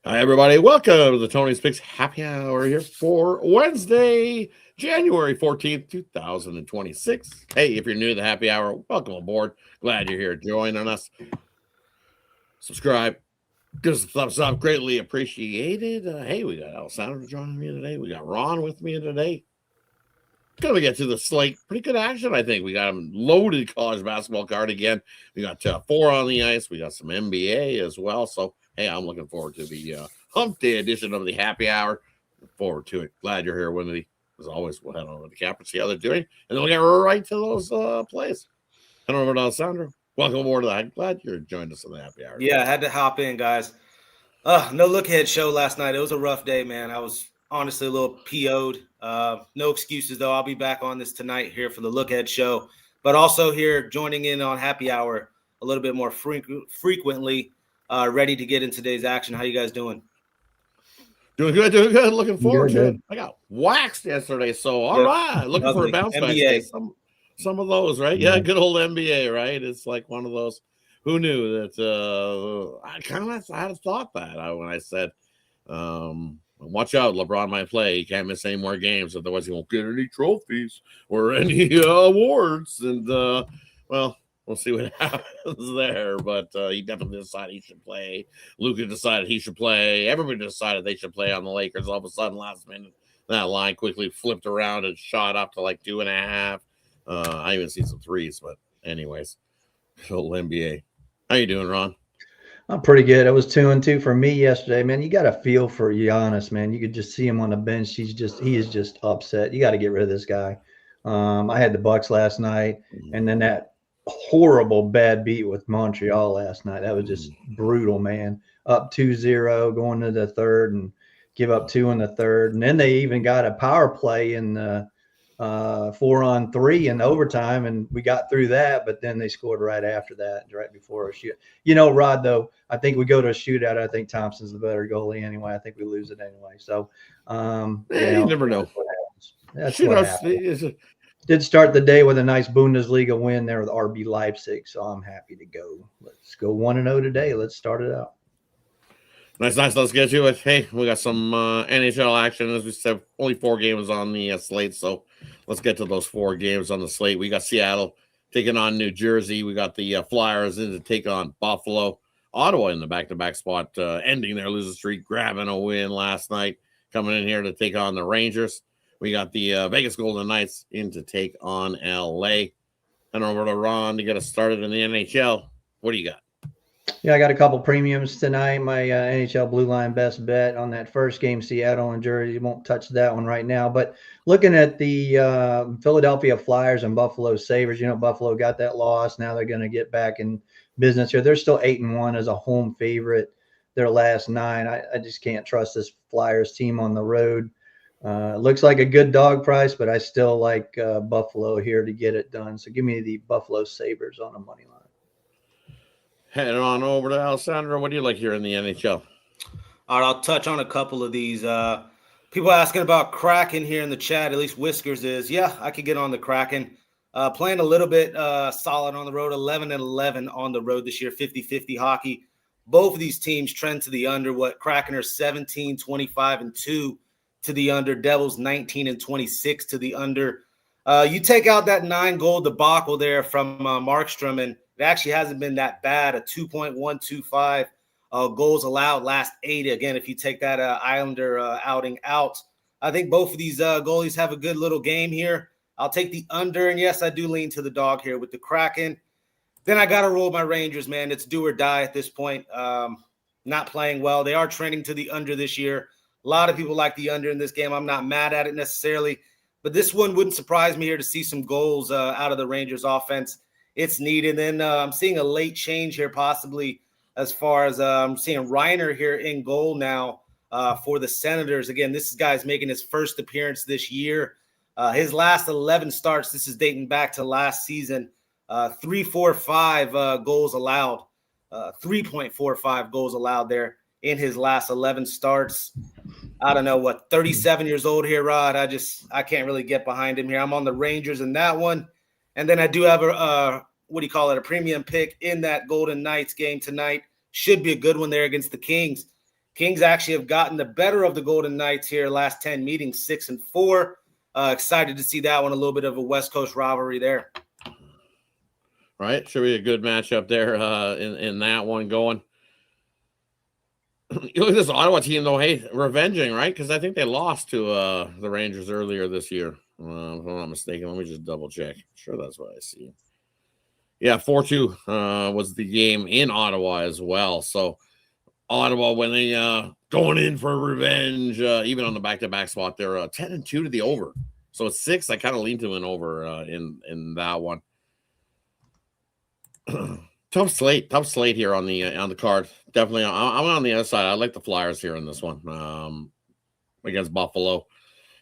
Hi, everybody. Welcome to the Tony's Picks Happy Hour here for Wednesday, January 14th, 2026. Hey, if you're new to the happy hour, welcome aboard. Glad you're here joining us. Subscribe. Give us a thumbs up. Greatly appreciated. Hey, we got Alessandro joining me today. We got Ron with me today. Gonna get to the slate. Pretty good action, I think. We got a loaded college basketball card again. We got 4 on the ice. We got some NBA as well. So, hey, I'm looking forward to the hump day edition of the happy hour. Look forward to it. Glad you're here, Wendy. As always, we'll head over to the cap and see how they're doing. And then we'll get right to those plays. Head over to Alessandro. Welcome aboard. I'm glad you joined us on the happy hour. Yeah, I had to hop in, guys. No look ahead show last night. It was a rough day, man. I was honestly a little PO'd. No excuses, though. I'll be back on this tonight here for the look ahead show, but also here joining in on happy hour a little bit more frequently, ready to get in today's action. How you guys doing? Doing good. Looking forward to it. I got waxed yesterday, so all right. Looking for a bounce back. Some of those, right? Yeah, good old NBA, right? It's like one of those. Who knew that? I had thought that when I said, watch out, LeBron might play. He can't miss any more games, otherwise he won't get any trophies or any awards. And well, we'll see what happens there. But he definitely decided he should play. Luka decided he should play. Everybody decided they should play on the Lakers. All of a sudden, last minute, that line quickly flipped around and shot up to like 2.5. I even see some threes, but anyways, old NBA. How you doing, Ron? I'm pretty good. It was 2-2 for me yesterday, man. You got to feel for Giannis, man. You could just see him on the bench. He is just upset. You got to get rid of this guy. I had the Bucks last night, and then that horrible bad beat with Montreal last night. That was just brutal, man. Up 2-0 going to the third and give up 2 in the third. And then they even got a power play in the 4-on-3 in overtime, and we got through that, but then they scored right after that, right before a shoot. Rod, though, I think we go to a shootout. I think Thompson's the better goalie anyway. I think we lose it anyway. So, you never know. That's what happens. Did start the day with a nice Bundesliga win there with RB Leipzig, so I'm happy to go. Let's go 1-0 today. Let's start it out. Nice. Let's get to it. Hey, we got some NHL action. As we said, only 4 games on the slate, so let's get to those 4 games on the slate. We got Seattle taking on New Jersey. We got the Flyers in to take on Buffalo. Ottawa in the back-to-back spot, ending their losing streak, grabbing a win last night, coming in here to take on the Rangers. We got the Vegas Golden Knights in to take on LA. And over to Ron to get us started in the NHL. What do you got? Yeah, I got a couple premiums tonight. My NHL Blue Line best bet on that first game, Seattle and Jersey. Won't touch that one right now. But looking at the Philadelphia Flyers and Buffalo Sabres, Buffalo got that loss. Now they're going to get back in business here. They're still 8-1 as a home favorite. Their last 9. I just can't trust this Flyers team on the road. Looks like a good dog price, but I still like Buffalo here to get it done. So give me the Buffalo Sabres on the money line. Head on over to Alessandro. What do you like here in the NHL? All right, I'll touch on a couple of these. People asking about Kraken here in the chat. At least Whiskers is. Yeah, I could get on the Kraken. Playing a little bit solid on the road, 11-11 on the road this year, 50-50 hockey. Both of these teams trend to the under. What Kraken are 17-25-2 to the under. Devils 19-26 to the under. You take out that 9-goal debacle there from Markstrom, and it actually hasn't been that bad. A 2.125 goals allowed last 8. Again, if you take that Islander outing out, I think both of these goalies have a good little game here. I'll take the under, and yes, I do lean to the dog here with the Kraken. Then I got to roll my Rangers, man. It's do or die at this point. Not playing well. They are trending to the under this year. A lot of people like the under in this game. I'm not mad at it necessarily, but this one wouldn't surprise me here to see some goals out of the Rangers offense. It's needed. And then I'm seeing a late change here possibly as far as I'm seeing Reiner here in goal now for the Senators. Again, this guy's making his first appearance this year. His last 11 starts, this is dating back to last season, 3.45 goals allowed, 3.45 goals allowed there in his last 11 starts. I don't know what, 37 years old here, Rod. I can't really get behind him here. I'm on the Rangers in that one. And then I do have a premium pick in that Golden Knights game tonight. Should be a good one there against the Kings. Kings actually have gotten the better of the Golden Knights here last 10 meetings, 6-4. Excited to see that one, a little bit of a West Coast rivalry there. Right, should be a good matchup there in that one going. You look at this Ottawa team, though, hey, revenging, right? Because I think they lost to the Rangers earlier this year. If I'm not mistaken. Let me just double check. Sure, that's what I see. Yeah, 4-2 was the game in Ottawa as well. So Ottawa, when they going in for revenge, even on the back-to-back spot, they're 10-2 to the over. So it's 6. I kind of lean to an over in that one. Tough slate here on the card. Definitely, I'm on the other side. I like the Flyers here in this one against Buffalo.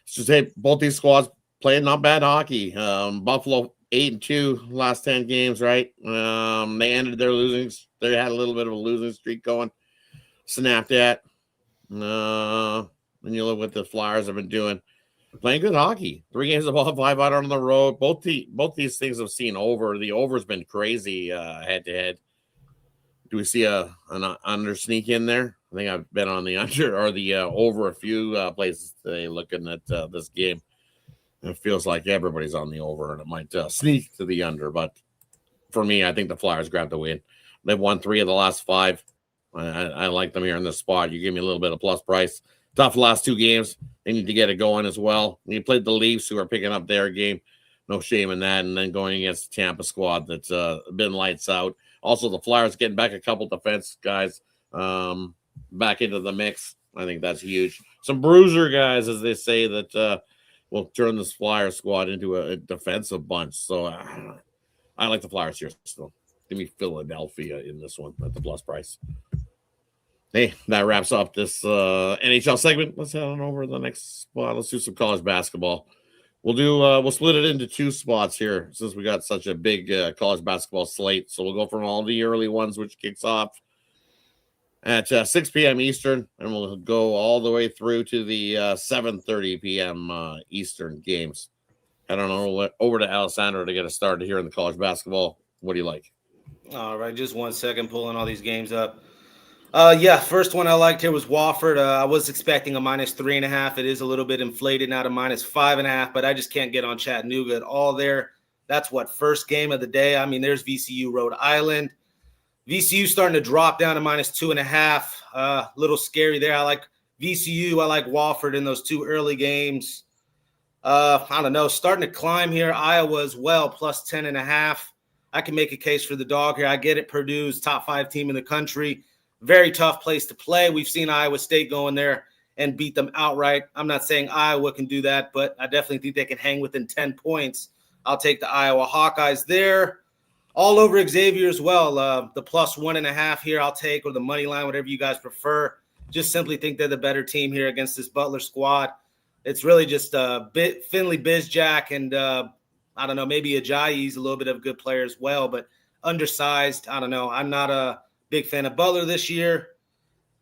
It's just, hey, both these squads playing not bad hockey. Buffalo 8-2 last 10 games, right? They ended their losing. They had a little bit of a losing streak going. Snapped at. And you look what the Flyers have been doing. Playing good hockey. 3 games above 500 on the road. Both these things have seen over. The over's been crazy head to head. Do we see an under sneak in there? I think I've been on the under or the over a few places today looking at this game. It feels like everybody's on the over, and it might sneak to the under. But for me, I think the Flyers grabbed the win. They've won 3 of the last 5. I like them here in this spot. You give me a little bit of plus price. Tough last 2 games. They need to get it going as well. You played the Leafs, who are picking up their game. No shame in that. And then going against the Tampa squad that's been lights out. Also, the Flyers getting back a couple defense guys back into the mix. I think that's huge. Some bruiser guys, as they say, that will turn this Flyers squad into a defensive bunch. So I like the Flyers here still. Give me Philadelphia in this one at the plus price. Hey, that wraps up this NHL segment. Let's head on over to the next spot. Let's do some college basketball. We'll split it into 2 spots here since we got such a big college basketball slate. So we'll go from all the early ones, which kicks off at 6 p.m. Eastern, and we'll go all the way through to the 7:30 p.m. Eastern games. Head on over to Alessandro to get us started here in the college basketball. What do you like? All right, just 1 second, pulling all these games up. First one I liked here was Wofford. I was expecting a -3.5. It is a little bit inflated now to -5.5, but I just can't get on Chattanooga at all there. That's what, first game of the day. I mean, there's VCU Rhode Island. VCU starting to drop down to -2.5. Little scary there. I like VCU. I like Wofford in those 2 early games. I don't know, starting to climb here. Iowa as well, +10.5. I can make a case for the dog here. I get it. Purdue's top 5 team in the country. Very tough place to play. We've seen Iowa State go in there and beat them outright. I'm not saying Iowa can do that, but I definitely think they can hang within 10 points. I'll take the Iowa Hawkeyes there. All over Xavier as well. The +1.5 here I'll take, or the money line, whatever you guys prefer. Just simply think they're the better team here against this Butler squad. It's really just Finley Bizjack and I don't know, maybe Ajayi's a little bit of a good player as well, but undersized. I don't know. I'm not a big fan of Butler this year.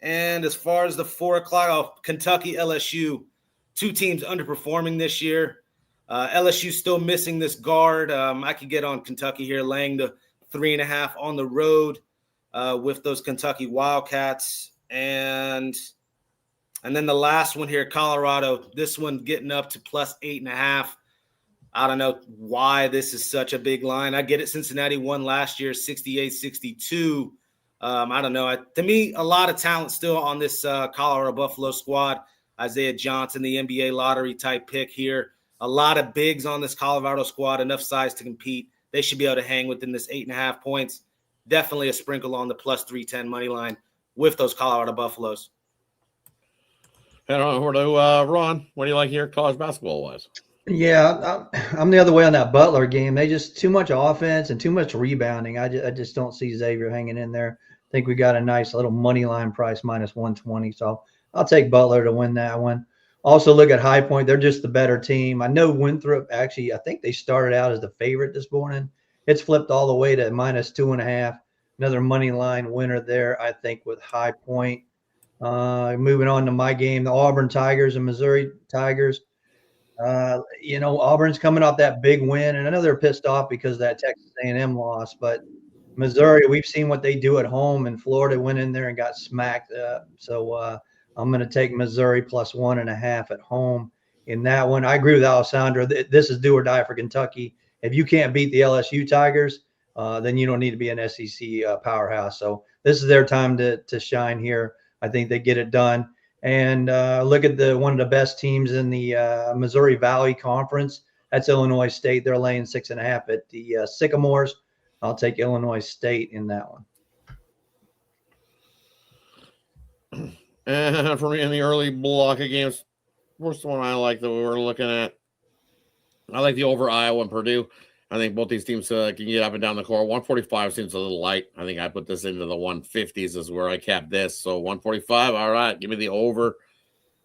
And as far as the 4 o'clock, Kentucky, LSU, 2 teams underperforming this year. LSU still missing this guard. I could get on Kentucky here, laying the 3.5 on the road with those Kentucky Wildcats. And then the last one here, Colorado, this one getting up to +8.5. I don't know why this is such a big line. I get it. Cincinnati won last year, 68-62. I don't know. To me, a lot of talent still on this Colorado Buffalo squad. Isaiah Johnson, the NBA lottery type pick here. A lot of bigs on this Colorado squad, enough size to compete. They should be able to hang within this 8.5 points. Definitely a sprinkle on the +310 money line with those Colorado Buffaloes. Head on over to Ron. What do you like here, college basketball wise? Yeah, I'm the other way on that Butler game. They just too much offense and too much rebounding. I just don't see Xavier hanging in there. I think we got a nice little money line price -120. So I'll take Butler to win that one. Also look at High Point. They're just the better team. I know Winthrop actually, I think they started out as the favorite this morning. It's flipped all the way to -2.5. Another money line winner there, I think, with High Point. Moving on to my game, the Auburn Tigers and Missouri Tigers. Auburn's coming off that big win, and I know they're pissed off because of that Texas A&M loss, but Missouri, we've seen what they do at home, and Florida went in there and got smacked up. So I'm going to take Missouri plus 1.5 at home in that one. I agree with Alessandro. This is do or die for Kentucky. If you can't beat the LSU Tigers, then you don't need to be an SEC powerhouse. So this is their time to shine here. I think they get it done. And look at one of the best teams in the Missouri Valley Conference. That's Illinois State. They're laying 6.5 at the Sycamores. I'll take Illinois State in that one. And for me in the early block of games, first one I like that we were looking at, I like the over Iowa and Purdue. I think both these teams can get up and down the court. 145 seems a little light. I think I put this into the 150s is where I capped this. So 145, all right, give me the over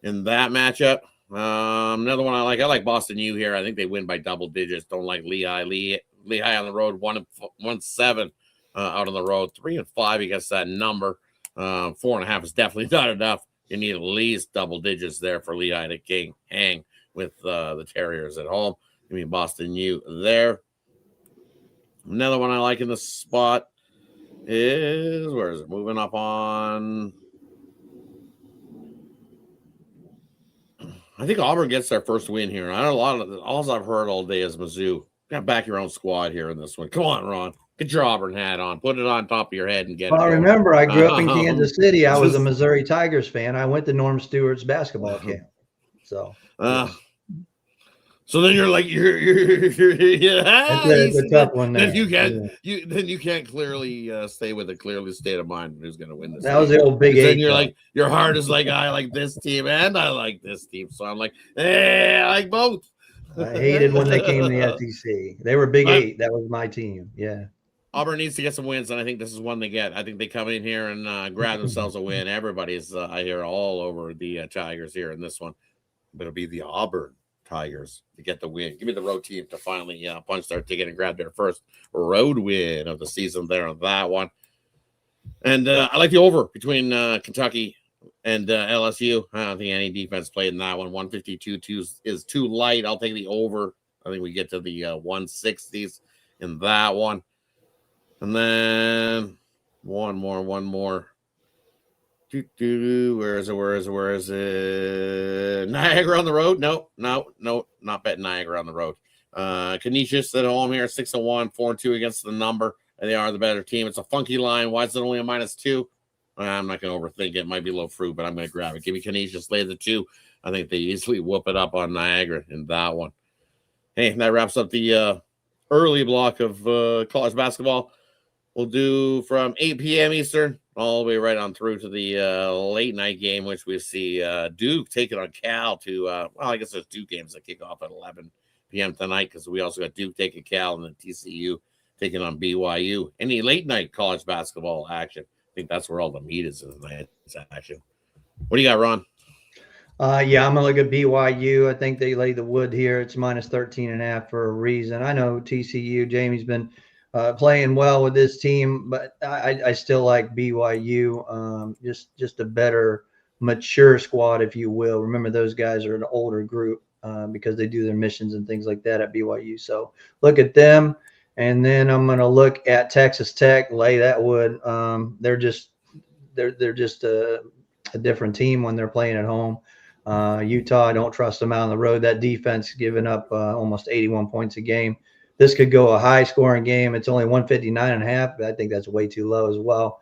in that matchup. Another one I like Boston U here. I think they win by double digits. Don't like Lehigh. Lehigh on the road, 1-7 out on the road. 3-5 against that number. 4.5 is definitely not enough. You need at least double digits there for Lehigh to hang with the Terriers at home. Give me Boston U there. Another one I like in the spot is, where is it? Moving up on, I think Auburn gets their first win here. I know all I've heard all day is Mizzou. Got back your own squad here in this one. Come on, Ron. Get your Auburn hat on. Put it on top of your head and get it. Well, remember, I grew up in Kansas City. I was a Missouri Tigers fan. I went to Norm Stewart's basketball camp. So. So then you're like you're That's a tough one there. Then you can't clearly stay with a clearly state of mind who's going to win this. That was the old Big Eight. Then you're like your heart is like I like this team and I like this team, so I'm like I like both. I hated when they came to the SEC. They were Big Eight. That was my team. Yeah. Auburn needs to get some wins, and I think this is one they get. I think they come in here and grab themselves a win. Everybody's I hear all over the Tigers here in this one, but it'll be the Auburn Tigers to get the win. Give me the road team to finally punch their ticket and grab their first road win of the season there on that one. And I like the over between Kentucky and LSU. I don't think any defense played in that one. 152 is too light. I'll take the over. I think we get to the 160s in that one. And then one more. Where is it? Niagara on the road? No, not betting Niagara on the road. Canisius at home here, 6-1, 4-2 against the number. And they are the better team. It's a funky line. Why is it only a -2? I'm not going to overthink it. Might be low fruit, but I'm going to grab it. Give me Canisius, lay the 2. I think they easily whoop it up on Niagara in that one. Hey, that wraps up the early block of college basketball. We'll do from 8 p.m. Eastern all the way right on through to the late night game, which we see Duke taking on Cal to, well, I guess there's 2 games that kick off at 11 p.m. tonight because we also got Duke taking Cal and then TCU taking on BYU. Any late night college basketball action? I think that's where all the meat is in tonight's action. What do you got, Ron? Yeah, I'm going to look at BYU. I think they lay the wood here. It's -13.5 for a reason. I know TCU, Jamie's been playing well with this team, but I still like BYU. Just a better, mature squad, if you will. Remember, those guys are an older group because they do their missions and things like that at BYU. So look at them, and then I'm going to look at Texas Tech. Lay that wood. They're just a different team when they're playing at home. Utah, I don't trust them out on the road. That defense giving up almost 81 points a game. This could go a high-scoring game. It's only 159.5, but I think that's way too low as well.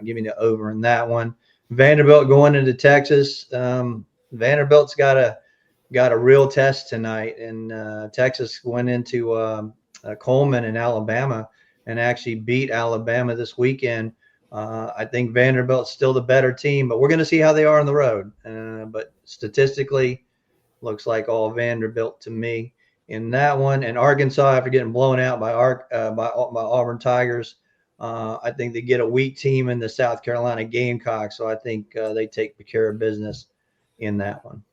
Give me the over in that one. Vanderbilt going into Texas. Vanderbilt's got a real test tonight, and Texas went into Coleman in Alabama and actually beat Alabama this weekend. I think Vanderbilt's still the better team, but we're going to see how they are on the road. But statistically, looks like all Vanderbilt to me in that one. And Arkansas, after getting blown out by Auburn Tigers, I think they get a weak team in the South Carolina Gamecocks. So I think they take care of business in that one.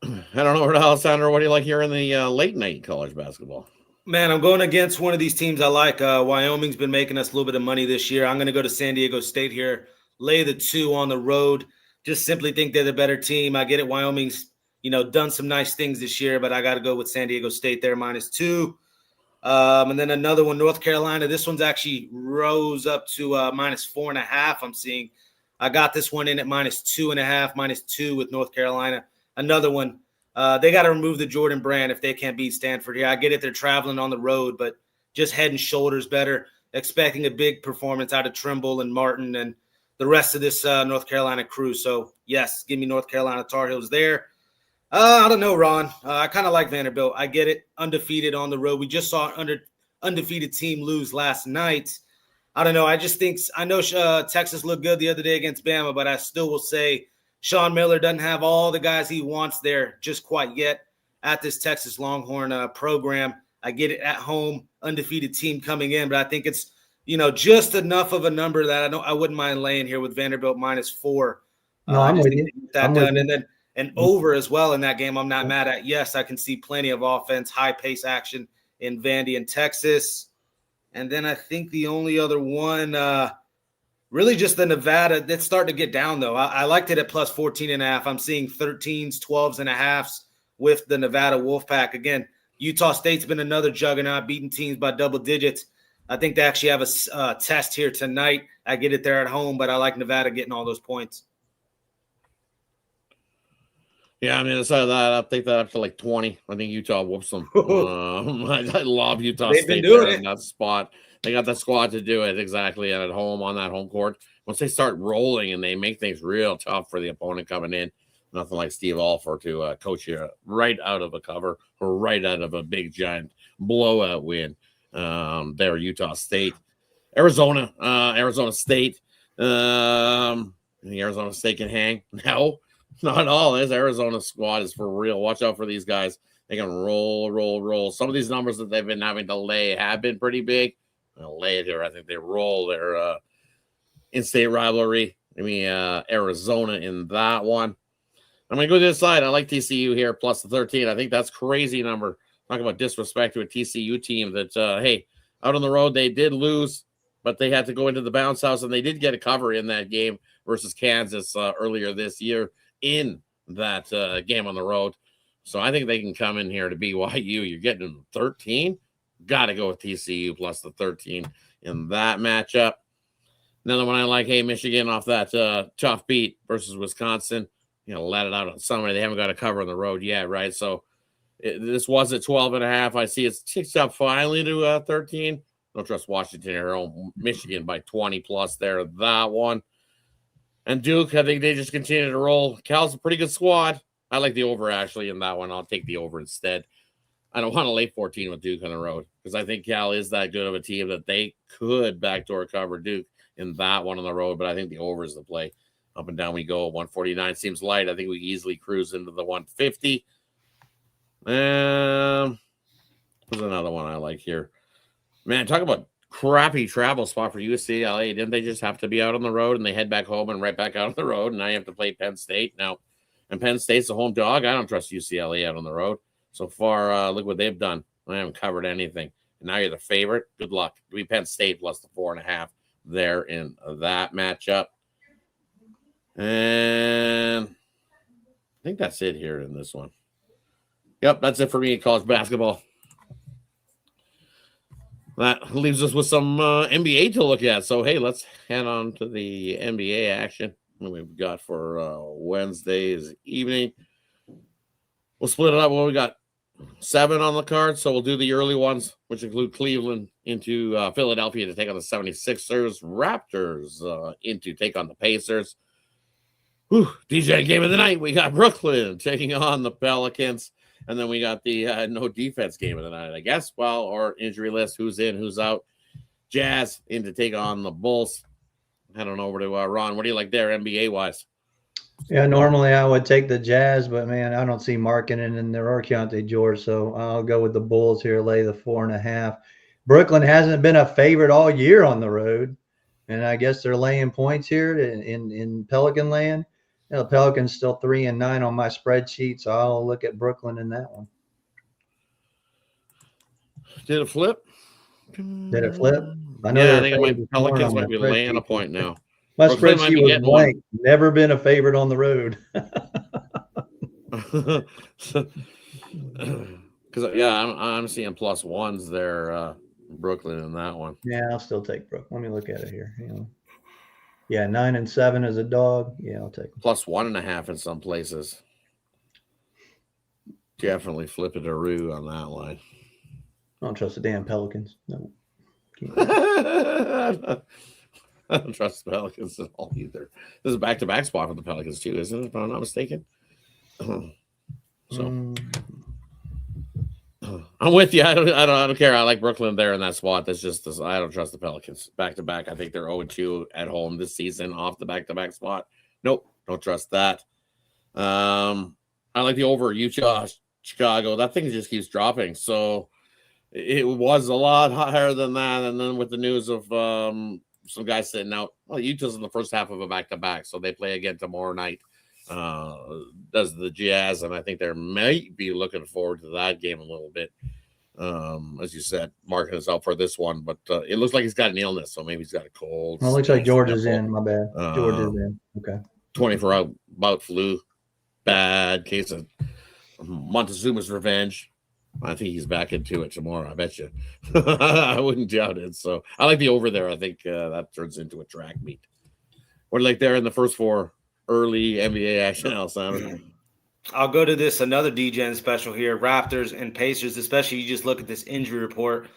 I don't know, Alessandro, what do you like here in the late night college basketball? Man, I'm going against one of these teams I like. Wyoming's been making us a little bit of money this year. I'm going to go to San Diego State here, lay the 2 on the road. Just simply think they're the better team. I get it. Wyoming's, done some nice things this year, but I got to go with San Diego State there, -2. And then another one, North Carolina. This one's actually rose up to -4.5. I'm seeing I got this one in at -2.5, -2 with North Carolina. Another one. They got to remove the Jordan Brand if they can't beat Stanford here. I get it. They're traveling on the road, but just head and shoulders better. Expecting a big performance out of Trimble and Martin and the rest of this North Carolina crew. So, yes, give me North Carolina Tar Heels there. I don't know, Ron. I kind of like Vanderbilt. I get it. Undefeated on the road. We just saw an undefeated team lose last night. I don't know. I just think – I know Texas looked good the other day against Bama, but I still will say Sean Miller doesn't have all the guys he wants there just quite yet at this Texas Longhorn program. I get it at home, undefeated team coming in, but I think it's, just enough of a number that I wouldn't mind laying here with Vanderbilt -4. No, I'm with you. That done. And then an over as well in that game I'm not mad at. Yes, I can see plenty of offense, high-pace action in Vandy and Texas. And then I think the only other one, really just the Nevada, that's starting to get down, though. I liked it at +14.5. I'm seeing 13s, 12s, and a halves with the Nevada Wolfpack. Again, Utah State's been another juggernaut, beating teams by double digits. I think they actually have a test here tonight. I get it there at home, but I like Nevada getting all those points. Yeah, I mean, aside of that, I'll take that up to like 20. I think Utah whoops them. I love Utah State there in that spot. They got the squad to do it exactly, and at home on that home court. Once they start rolling and they make things real tough for the opponent coming in, nothing like Steve Alford to coach you right out of a cover or right out of a big giant blowout win. There, Utah State, Arizona State. Arizona State can hang. No. Not all. This Arizona squad is for real. Watch out for these guys. They can roll. Some of these numbers that they've been having to lay have been pretty big. They'll lay it here. I think they roll their in-state rivalry. I mean, Arizona in that one. I'm going to go to this side. I like TCU here, plus the 13. I think that's crazy number. Talk about disrespect to a TCU team that, hey, out on the road, they did lose, but they had to go into the bounce house, and they did get a cover in that game versus Kansas earlier this year in that game on the road. So I think they can come in here to BYU. You're getting them 13. Got to go with TCU plus the 13 in that matchup. Another one I like, hey, Michigan off that tough beat versus Wisconsin. Let it out on somebody. They haven't got a cover on the road yet, right? So this was at 12.5. I see it's ticked up finally to 13. Don't trust Washington at home. Michigan by 20 plus there. That one. And Duke, I think they just continue to roll. Cal's a pretty good squad. I like the over, actually, in that one. I'll take the over instead. I don't want to lay 14 with Duke on the road because I think Cal is that good of a team that they could backdoor cover Duke in that one on the road, but I think the over is the play. Up and down we go. 149 seems light. I think we easily cruise into the 150. There's another one I like here. Man, talk about crappy travel spot for UCLA. Didn't they just have to be out on the road and they head back home and right back out on the road? And now you have to play Penn State now. And Penn State's a home dog. I don't trust UCLA out on the road. So far, look what they've done. I haven't covered anything. And now you're the favorite. Good luck. It'll be Penn State plus the 4.5 there in that matchup. And I think that's it here in this one. Yep, that's it for me in college basketball. That leaves us with some NBA to look at. So, hey, let's head on to the NBA action we've got for Wednesday's evening. We'll split it up. Well, we got 7 on the card, so we'll do the early ones, which include Cleveland into Philadelphia to take on the 76ers, Raptors into take on the Pacers. DJ game of the night. We got Brooklyn taking on the Pelicans. And then we got the no defense game of the night, I guess. Well, or injury list, who's in, who's out. Jazz in to take on the Bulls. Head on over to Ron. What do you like there, NBA-wise? Yeah, normally I would take the Jazz, but, man, I don't see Markkanen in there or Keontae George, so I'll go with the Bulls here, lay the 4.5. Brooklyn hasn't been a favorite all year on the road, and I guess they're laying points here in Pelican land. The Pelicans still 3-9 on my spreadsheet, so I'll look at Brooklyn in that one. Did it flip? Did it flip? I think Pelicans might be laying a point now. My spreadsheet was blank. Never been a favorite on the road. Because I'm seeing +1s there, Brooklyn in that one. Yeah, I'll still take Brooklyn. Let me look at it here. Yeah, 9 and 7 as a dog. Yeah, I'll take them. Plus 1.5 in some places. Definitely flip it a roo on that line. I don't trust the damn Pelicans. No. I don't trust the Pelicans at all either. This is a back-to-back spot for the Pelicans too, isn't it? If I'm not mistaken. So I'm with you. I don't care. I like Brooklyn there in that spot. That's just this. I don't trust the Pelicans back-to-back. I think they're 0-2 at home this season off the back-to-back spot. Nope, don't trust that. I like the over Utah, Chicago. That thing just keeps dropping. So it was a lot higher than that. And then with the news of some guys sitting out, well, Utah's in the first half of a back-to-back, so they play again tomorrow night. Does the Jazz, and I think they might be looking forward to that game a little bit. As you said, Markin is out for this one, but it looks like he's got an illness, so maybe he's got a cold. Well, it looks like George is in. My bad. George is in. Okay. 24-hour bout flu. Bad case of Montezuma's revenge. I think he's back into it tomorrow. I bet you. I wouldn't doubt it. So I like the over there. I think that turns into a track meet. What do you like there in the first 4 early NBA action, Alessandro? I'll go to this another DGen special here. Raptors and Pacers, especially you just look at this injury report.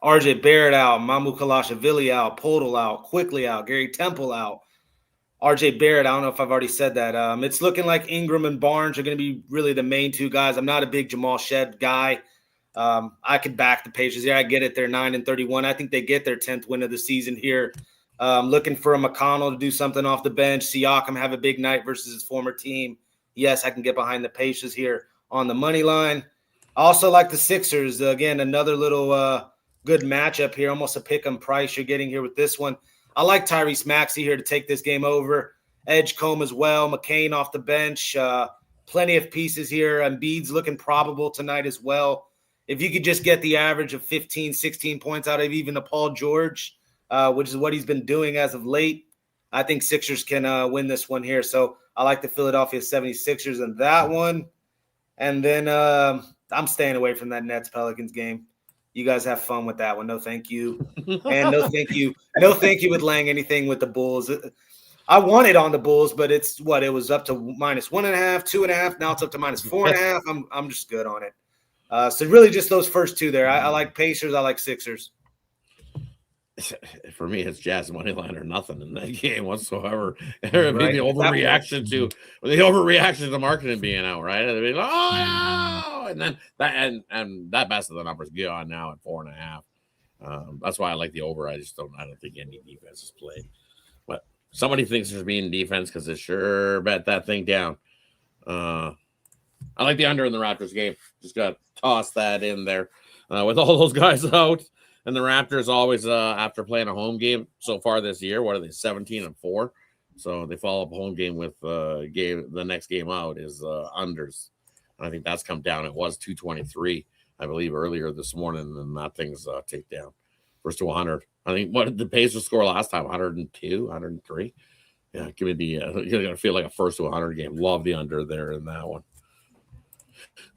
RJ Barrett out, Mamu Kalashvili out, Podol out, Quickly out, Gary Temple out. RJ Barrett, I don't know if I've already said that. It's looking like Ingram and Barnes are going to be really the main 2 guys. I'm not a big Jamal Shed guy. I could back the Pacers. Yeah, I get it. They're 9-31. I think they get their 10th win of the season here. Looking for a McConnell to do something off the bench. Siakam have a big night versus his former team. Yes, I can get behind the Pacers here on the money line. I also like the Sixers. Again, another little good matchup here. Almost a pick-em price you're getting here with this one. I like Tyrese Maxey here to take this game over. Edgecombe as well. McCain off the bench. Plenty of pieces here. Embiid's looking probable tonight as well. If you could just get the average of 15, 16 points out of even a Paul George, which is what he's been doing as of late, I think Sixers can win this one here. So I like the Philadelphia 76ers in that one. And then I'm staying away from that Nets-Pelicans game. You guys have fun with that one. No, thank you. And no, thank you. No, thank you with laying anything with the Bulls. I won it on the Bulls, but it's what? It was up to -1.5, 2.5. Now it's up to -4.5. I'm just good on it. So really just those first 2 there. I like Pacers. I like Sixers. For me, it's Jazz money line or nothing in that game whatsoever. Right. The overreaction to marketing being out, right? They'd be like, oh, and then that best of the numbers gone now at 4.5. That's why I like the over. I don't think any defense is played. But somebody thinks there's being defense because they sure bet that thing down. I like the under in the Raptors game. Just got to toss that in there with all those guys out. And the Raptors always, after playing a home game so far this year, what are they, 17-4? So they follow up a home game with the next game out is unders. And I think that's come down. It was 223, I believe, earlier this morning, and that thing's take down. First to 100. I think what did the Pacers score last time? 102, 103. Yeah, give me the you're gonna feel like a first to 100 game. Love the under there in that one.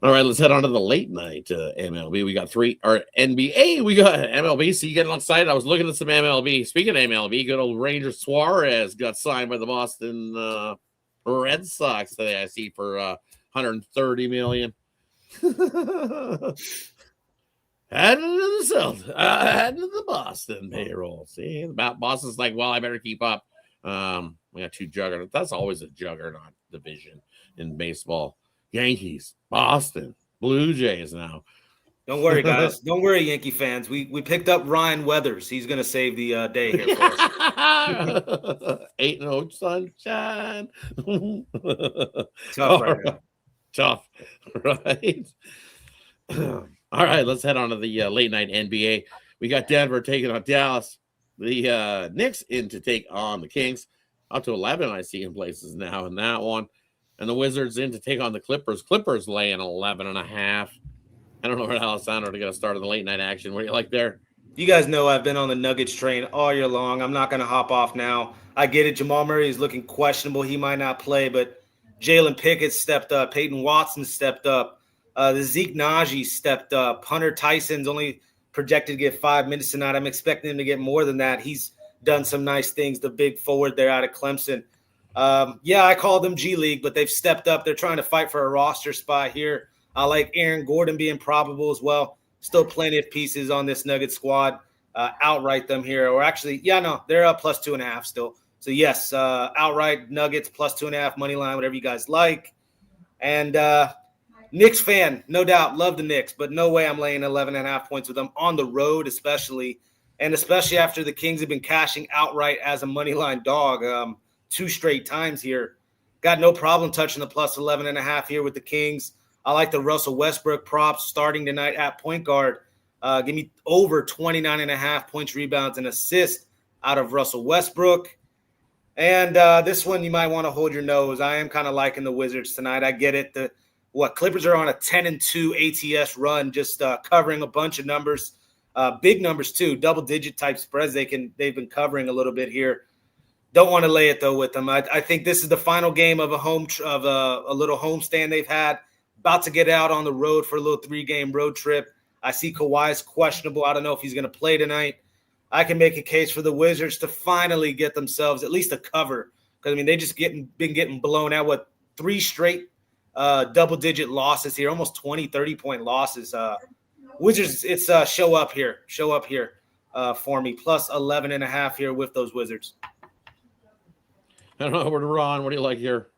All right, let's head on to the late night MLB. We got NBA. We got MLB. So you getting excited? I was looking at some MLB. Speaking of MLB, good old Ranger Suarez got signed by the Boston Red Sox today. I see for $130 million. Added to the Boston payroll. See, Boston's like, well, I better keep up. We got 2 juggernauts. That's always a juggernaut division in baseball. Yankees, Boston, Blue Jays now. Don't worry, guys. Don't worry, Yankee fans. We picked up Ryan Weathers. He's going to save the day here for us. 8-0 sunshine. Tough right now. Tough, right? All right, let's head on to the late night NBA. We got Denver taking on Dallas. The Knicks in to take on the Kings. Up to 11, I see in places now in that one. And the Wizards in to take on the Clippers. Clippers laying 11.5. I don't know where Alessandro to get a start of the late night action. What do you like there? You guys know I've been on the Nuggets train all year long. I'm not going to hop off now. I get it. Jamal Murray is looking questionable. He might not play, but Jalen Pickett stepped up. Peyton Watson stepped up. The Zeke Naji stepped up. Hunter Tyson's only projected to get 5 minutes tonight. I'm expecting him to get more than that. He's done some nice things. The big forward there out of Clemson. Yeah, I called them G League, but they've stepped up. They're trying to fight for a roster spot here. I like Aaron Gordon being probable as well. Still plenty of pieces on this Nugget squad. Outright them here. Or actually, yeah, no, they're up plus 2.5 still. So, yes, outright Nuggets plus 2.5 money line, whatever you guys like. And Knicks fan, no doubt, love the Knicks, but no way I'm laying 11.5 points with them on the road, especially. And especially after the Kings have been cashing outright as a money line dog 2 straight times here. Got no problem touching the plus 11.5 here with the Kings. I like the Russell Westbrook props starting tonight at point guard. Give me over 29.5 points, rebounds, and assists out of Russell Westbrook. And this one you might want to hold your nose. I am kind of liking the Wizards tonight. I get it. Clippers are on a 10-2 ATS run, just covering a bunch of numbers. Big numbers too, double-digit type spreads. They've been covering a little bit here. Don't want to lay it though with them. I think this is the final game of a little homestand they've had. About to get out on the road for a little 3-game road trip. I see Kawhi's questionable. I don't know if he's going to play tonight. I can make a case for the Wizards to finally get themselves at least a cover, because I mean they just been getting blown out. 3 straight double-digit losses here, almost 20, 30-point losses. Wizards, it's show up here for me. Plus 11.5 here with those Wizards. I don't know. Over to Ron. What do you like here?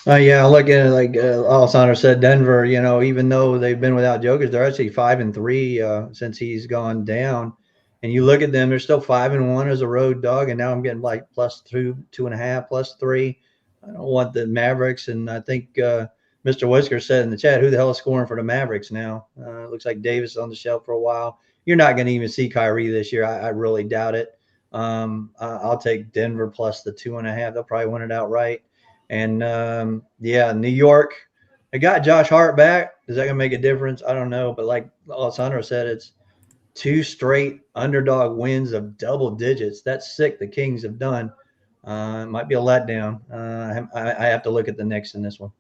Yeah, I look at it like Alessandro said, Denver, even though they've been without Jokic, they're actually 5-3 since he's gone down. And you look at them, they're still 5-1 as a road dog. And now I'm getting like plus 2.5, plus 3. I don't want the Mavericks. And I think Mr. Whisker said in the chat, who the hell is scoring for the Mavericks now? It looks like Davis is on the shelf for a while. You're not going to even see Kyrie this year. I really doubt it. I'll take Denver plus the 2.5. They'll probably win it outright. And, New York, I got Josh Hart back. Is that going to make a difference? I don't know. But like Alessandro said, it's 2 straight underdog wins of double digits. That's sick the Kings have done. It might be a letdown. I have to look at the Knicks in this one.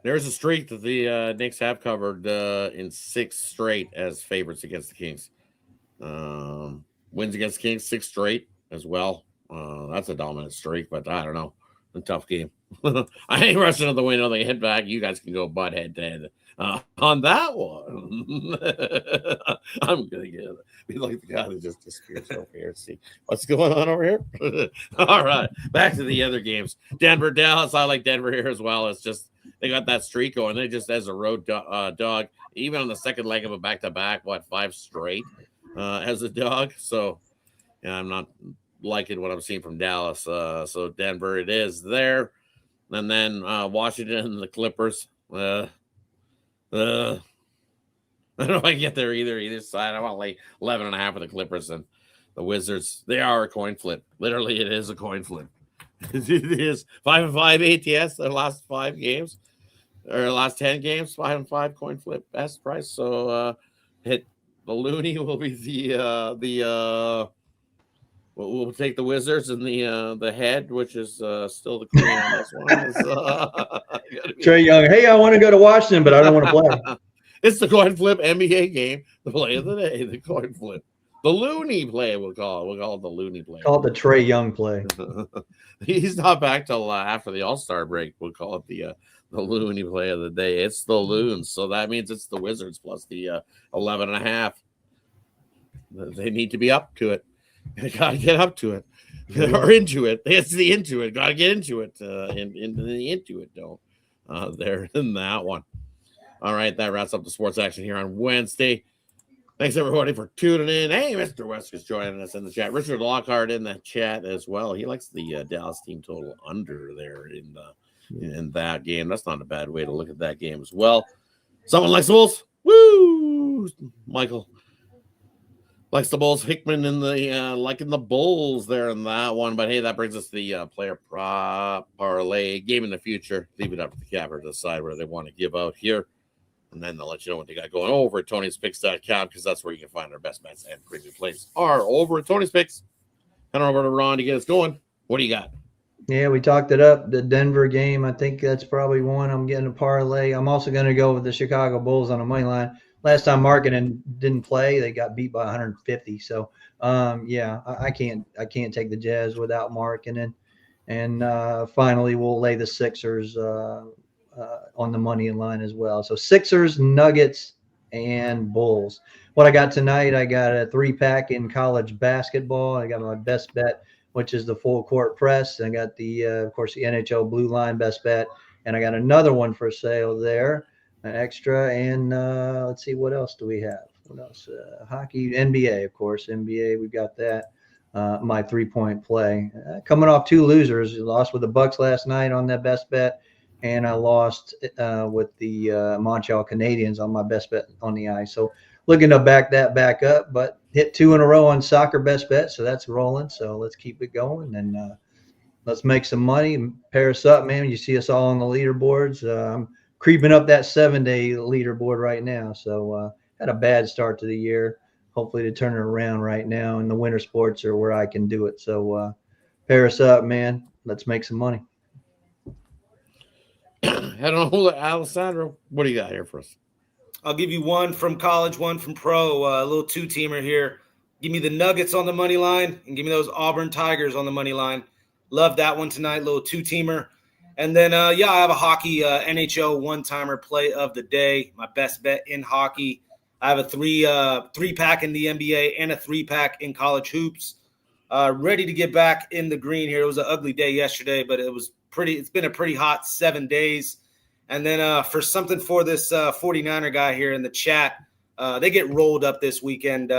There's a streak that the Knicks have covered in 6 straight as favorites against the Kings. Wins against the Kings 6 straight as well. That's a dominant streak, but I don't know. A tough game. I ain't rushing to the window. They hit back. You guys can go butt head to head on that one. I'm gonna be like the guy that just disappears over here. See what's going on over here. All right, back to the other games. Denver, Dallas. I like Denver here as well. It's just they got that streak going. They just as a road dog, even on the second leg of a back-to-back, 5 straight as a dog. So yeah, I'm not liking what I'm seeing from Dallas. So Denver it is there. And then Washington and the Clippers. I don't know if I can get there either side. I want to lay 11.5 with the Clippers and the Wizards. They are a coin flip. Literally, it is a coin flip. It is 5-5 ATS their last 5 games, or last 10 games. 5-5 coin flip best price. So hit the Looney will be the we'll take the Wizards and the head, which is still the queen on this one. Trae Young. Hey, I want to go to Washington, but I don't want to play. It's the coin flip NBA game, the play of the day, the coin flip. The Looney play, we'll call it. We'll call it the Looney play. Call it the Trae Young play. He's not back till after the All-Star break. We'll call it the Looney play of the day. It's the Loons, so that means it's the Wizards plus the 11.5. They need to be up to it. You gotta get up to it or into it. It's the into it. Gotta get into it. Into it. Don't. There in that one. All right, that wraps up the sports action here on Wednesday. Thanks everybody for tuning in. Hey, Mr. West is joining us in the chat. Richard Lockhart in the chat as well. He likes the Dallas team total under there in that game. That's not a bad way to look at that game as well. Someone likes the Bulls. Woo! Michael likes the Bulls. Hickman in the liking the Bulls there in that one. But hey, that brings us to the player prop parlay game in the future. Leave it up to the capper to decide where they want to give out here. And then they'll let you know what they got going over at Tony'sPicks.com, because that's where you can find our best bets and premium plays are over at Tony's Picks. Head over to Ron to get us going. What do you got? Yeah, we talked it up. The Denver game, I think that's probably one. I'm getting a parlay. I'm also going to go with the Chicago Bulls on a money line. last time Markkinen didn't play, they got beat by 150. So yeah, I can't take the Jazz without Markkinen. And finally, we'll lay the Sixers on the money in line as well. So Sixers, Nuggets, and Bulls. What I got tonight, I got a 3-pack in college basketball. I got my best bet, which is the full court press. I got the, of course, the NHL Blue Line best bet. And I got another one for sale there, an extra. And let's see, what else do we have? What else? Hockey, NBA, of course. NBA, we've got that. My 3-point play. Coming off 2 losers. Lost with the Bucks last night on that best bet. And I lost with the Montreal Canadiens on my best bet on the ice. So looking to back up, but hit 2 in a row on soccer best bet. So that's rolling. So let's keep it going and let's make some money. Pair us up, man. You see us all on the leaderboards. I'm creeping up that 7-day leaderboard right now. So had a bad start to the year. Hopefully to turn it around right now. And the winter sports are where I can do it. So pair us up, man. Let's make some money. Head on over to Alessandro. What do you got here for us? I'll give you one from college, one from pro, a little 2-teamer here. Give me the Nuggets on the money line and give me those Auburn Tigers on the money line. Love that one tonight, little 2-teamer. And then, I have a hockey NHL one-timer play of the day, my best bet in hockey. I have a 3-pack in the NBA and a 3-pack in college hoops. Ready to get back in the green here. It was an ugly day yesterday, but it's been a pretty hot 7 days. And then for something for this 49er guy here in the chat, they get rolled up this weekend.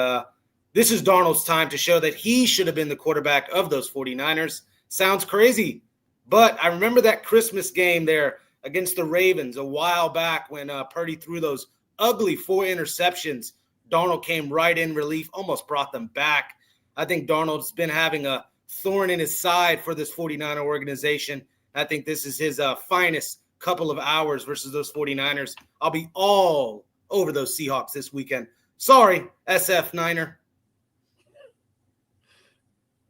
This is Darnold's time to show that he should have been the quarterback of those 49ers. Sounds crazy, but I remember that Christmas game there against the Ravens a while back when Purdy threw those ugly 4 interceptions. Darnold came right in relief, almost brought them back. I think Darnold's been having a thorn in his side for this 49er organization. I think this is his finest couple of hours versus those 49ers. I'll be all over those Seahawks this weekend. Sorry, SF Niner.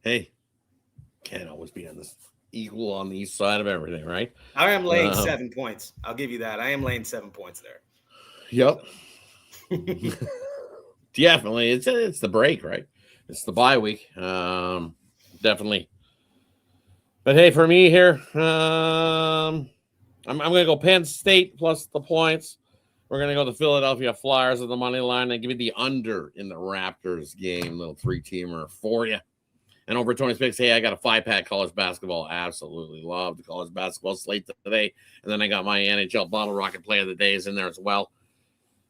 Hey, can't always be on this equal on the east side of everything, right? I am laying 7 points. I'll give you that. I am laying 7 points there. Yep. Definitely. It's the break, right? It's the bye week. Definitely. But hey, for me here, I'm going to go Penn State plus the points. We're going to go the Philadelphia Flyers at the money line and give you the under in the Raptors game, little 3-teamer for you. And over Tony's Picks, hey, I got a 5-pack college basketball. Absolutely love the college basketball slate today. And then I got my NHL Bottle Rocket play of the days in there as well.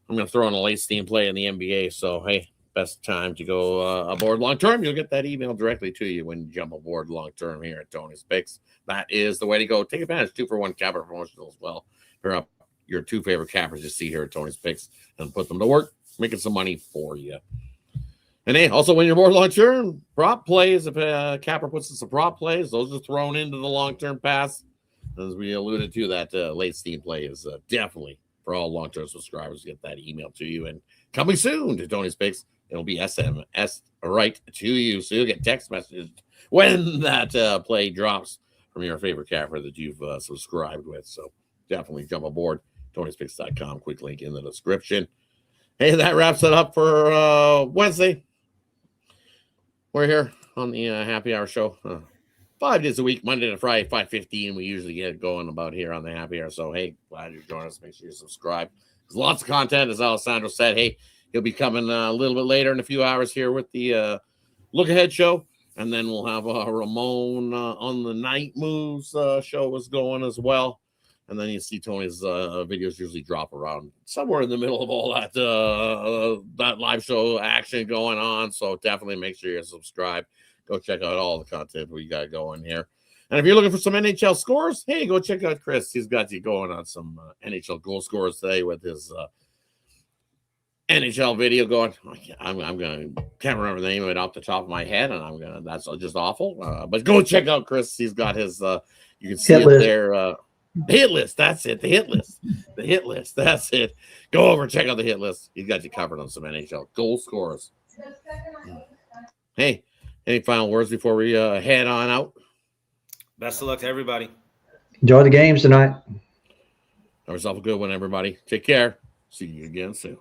I'm going to throw in a late steam play in the NBA. So, hey, best time to go aboard long-term. You'll get that email directly to you when you jump aboard long-term here at Tony's Picks. That is the way to go. Take advantage. 2-for-1 capper promotional as well. Pair up your 2 favorite cappers you see here at Tony's Picks and put them to work, making some money for you. And hey, also when you're more long-term, prop plays, if a capper puts in some prop plays, those are thrown into the long-term pass. As we alluded to, that late steam play is definitely for all long-term subscribers. Get that email to you. And coming soon to Tony's Picks, it'll be SMS right to you. So you'll get text messages when that play drops from your favorite capper that you've subscribed with. So definitely jump aboard. Tony'sPicks.com. Quick link in the description. Hey, that wraps it up for Wednesday. We're here on the Happy Hour show 5 days a week, Monday to Friday, 5:15. We usually get going about here on the Happy Hour. So, hey, glad you're joining us. Make sure you subscribe. There's lots of content, as Alessandro said. Hey, he'll be coming a little bit later in a few hours here with the Look Ahead show. And then we'll have Ramon on the Night Moves show is going as well. And then you see Tony's videos usually drop around somewhere in the middle of all that live show action going on. So definitely make sure you're subscribed. Go check out all the content we got going here. And if you're looking for some NHL scores, hey, go check out Chris. He's got you going on some NHL goal scores today with his NHL video going. Can't remember the name of it off the top of my head, and that's just awful. But go check out Chris. He's got his. You can see it there. The hit list. That's it. The hit list. The hit list. That's it. Go over and check out the hit list. He's got you covered on some NHL goal scores. Hey, any final words before we head on out? Best of luck to everybody. Enjoy the games tonight. Have yourself a good one, everybody. Take care. See you again soon.